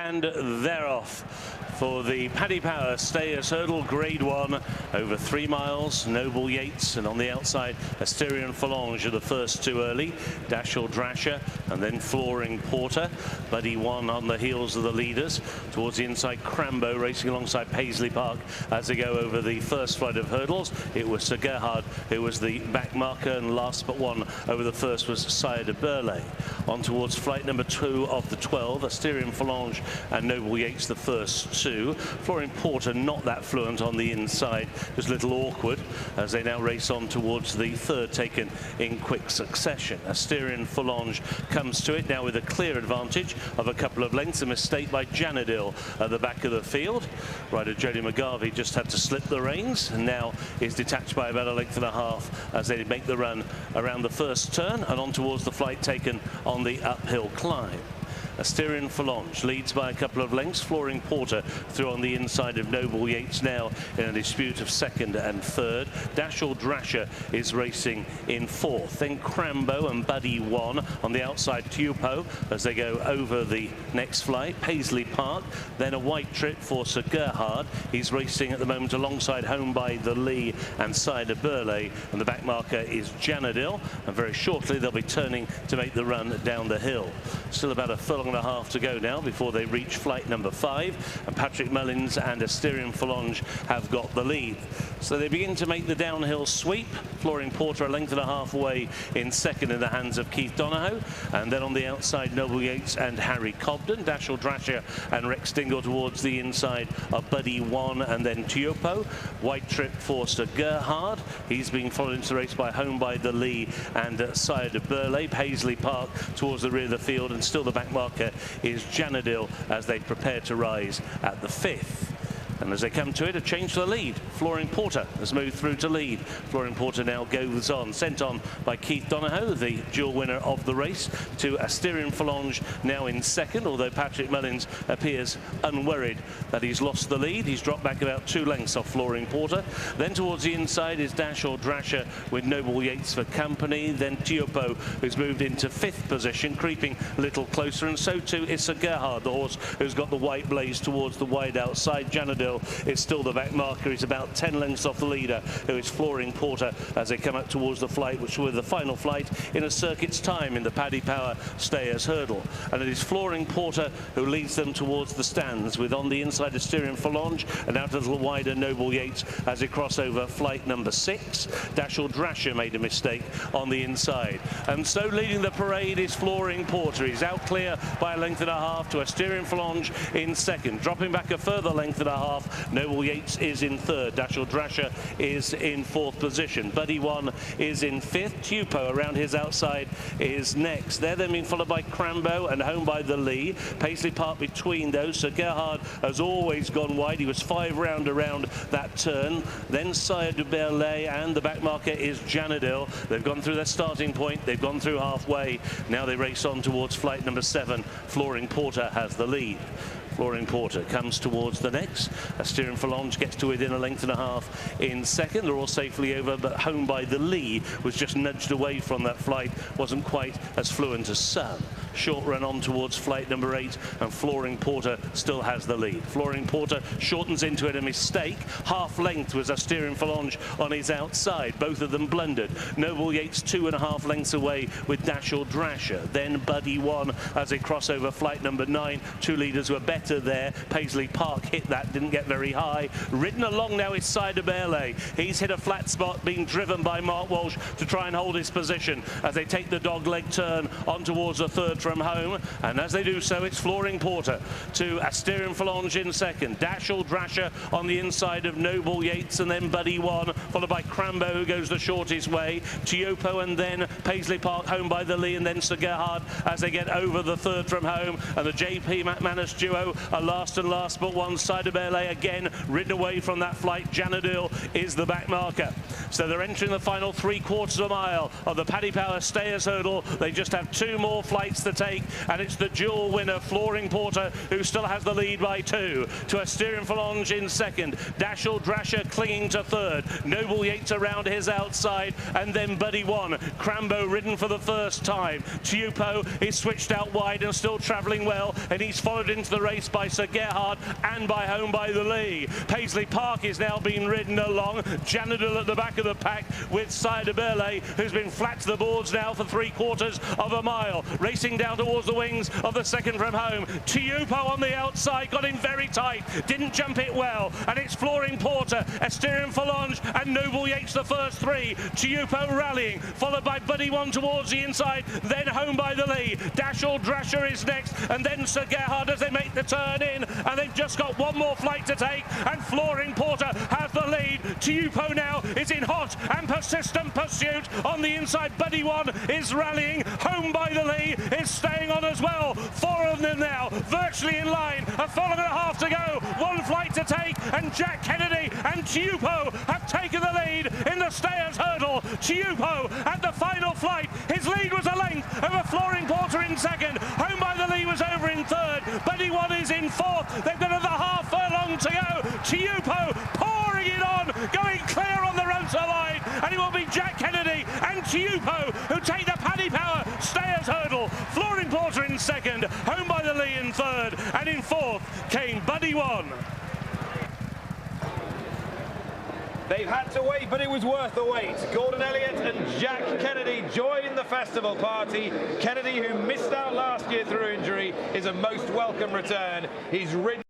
And they're off for the Paddy Power Stayers Hurdle Grade 1 over 3 miles. Noble Yates, and on the outside Asterion Phalange are the first two early. Dashel Drasher and then Flooring Porter. Buddy 1 on the heels of the leaders. Towards the inside, Crambo racing alongside Paisley Park as they go over the first flight of hurdles. It was Sir Gerhard who was the back marker, and last but one over the first was Sire de Burley. On towards flight number 2 of the 12, Asterion Phalange and Noble Yates the first two. Flooring Porter not that fluent on the inside, just a little awkward as they now race on towards the third, taken in quick succession. Asterion Phalange comes to it now with a clear advantage of a couple of lengths. A mistake by Janadil at the back of the field. Rider Jody McGarvey just had to slip the reins and now is detached by about a length and a half as they make the run around the first turn and on towards the flight taken on the uphill climb. Asterion Phalange leads by a couple of lengths. Flooring Porter through on the inside of Noble Yates now in a dispute of second and third. Dashel Drasher is racing in fourth. Then Crambo and Buddy 1 on the outside. TEAHUPOO as they go over the next flight. Paisley Park, then a white trip for Sir Gerhard. He's racing at the moment alongside Home by the Lee and Sire de Burley, and the back marker is Janadil, and very shortly they'll be turning to make the run down the hill. Still about a furlong and a half to go now before they reach flight number 5, and Patrick Mullins and Asterion Phalange have got the lead. So they begin to make the downhill sweep. Flooring Porter a length and a half away in second in the hands of Keith Donohoe, and then on the outside Noble Yates and Harry Cobden. Dashel Drasher and Rex Dingle towards the inside of Buddy 1 and then TEAHUPOO. White trip for Sir Gerhard. He's being followed into the race by Home by the Lee and Sire de Burley. Paisley Park towards the rear of the field, and still the back marker is Janadil as they prepare to rise at the 5th. And as they come to it, a change to the lead. Flooring Porter has moved through to lead. Flooring Porter now goes on, sent on by Keith Donohoe, the dual winner of the race, to Asterion Phalange now in second, although Patrick Mullins appears unworried that he's lost the lead. He's dropped back about 2 lengths off Flooring Porter. Then towards the inside is Dashel Drasher with Noble Yates for company. Then TEAHUPOO, who's moved into 5th position, creeping a little closer, and so too is Sir Gerhard, the horse who's got the white blaze towards the wide outside. Janadil is still the back marker. He's about 10 lengths off the leader, who is Flooring Porter, as they come up towards the flight, which will be the final flight in a circuit's time in the Paddy Power Stayers Hurdle. And it is Flooring Porter who leads them towards the stands, with on the inside Asterion Phalange and out a little wider Noble Yates as they cross over flight number 6. Dashel Drasher made a mistake on the inside. And so leading the parade is Flooring Porter. He's out clear by a length and a half to Asterion Phalange in second. Dropping back a further length and a half, Noble Yates is in third. Dashel Drasher is in 4th position. Buddy 1 is in 5th. TEAHUPOO around his outside is next. They're then being followed by Crambo and Home by the Lee. Paisley Park between those. Sir Gerhard has always gone wide. He was 5 round around that turn. Then Sire de Burley, and the back marker is Janadil. They've gone through their starting point. They've gone through halfway. Now they race on towards flight number 7. Flooring Porter has the lead. Flooring Porter comes towards the next. Asterion Phalange gets to within a length and a half in second. They're all safely over, but Home by the Lee was just nudged away from that flight. Wasn't quite as fluent as some. Short run on towards flight number 8, and Flooring Porter still has the lead. Flooring Porter shortens into it, a mistake. Half length was Asterion Phalange on his outside. Both of them blundered. Noble Yates 2.5 lengths away with Dashel Drasher. Then Buddy 1 as they cross over flight number 9. 2 leaders were better there. Paisley Park hit that, didn't get very high. Ridden along now is Sire de Burley. He's hit a flat spot, being driven by Mark Walsh to try and hold his position as they take the dog leg turn on towards the third from Home, and as they do so, it's Flooring Porter to Asterion Phalange in second. Dashel Drasher on the inside of Noble Yates, and then Buddy 1, followed by Crambo, who goes the shortest way. TEAHUPOO, and then Paisley Park, Home by the Lee, and then Sir Gerhard as they get over the third from Home. And the JP McManus duo are last and last but one. Sire de Burley again ridden away from that flight. Janadil is the back marker. So they're entering the final 3/4 of a mile of the Paddy Power Stayers Hurdle. They just have 2 more flights to take, and it's the dual winner, Flooring Porter, who still has the lead by 2. To Asterion Phalange in second. Dashel Drasher clinging to third. Noble Yates around his outside, and then Buddy One. Crambo ridden for the first time. TEAHUPOO is switched out wide and still travelling well, and he's followed into the race by Sir Gerhard and by Home by the Lee. Paisley Park is now being ridden along. Janadil at the back of the pack with Sire de Berlay, who's been flat to the boards now for 3/4 of a mile. Racing down towards the wings of the second from Home. TEAHUPOO on the outside, got in very tight, didn't jump it well, and it's Flooring Porter, Asterion Phalange and Noble Yates the first 3. TEAHUPOO rallying, followed by Buddy One towards the inside, then Home by the Lee. Dashel Drasher is next, and then Sir Gerhard as they make the turn in, and they've just got one more flight to take, and Flooring Porter has the lead. TEAHUPOO now is in hot and persistent pursuit on the inside. Buddy One is rallying. Home by the Lee is staying on as well. 4 of them now virtually in line. A furlong and a half to go. One flight to take, and Jack Kennedy and TEAHUPOO have taken the lead in the Stayers Hurdle. TEAHUPOO at the final flight. His lead was a length over Flooring Porter in second. Home by the Lee was over in third. Buddy One is in fourth. They've got another half furlong to go. TEAHUPOO pouring it on, going clear on the rotor line, and it will be Jack Kennedy and TEAHUPOO who take the Paddy Power Stayers Hurdle. Flooring Porter in second, Home by the Lee in third, and in fourth came Buddy One. They've had to wait, but it was worth the wait. Gordon Elliott and Jack Kennedy join the festival party. Kennedy, who missed out last year through injury, is a most welcome return. He's ridden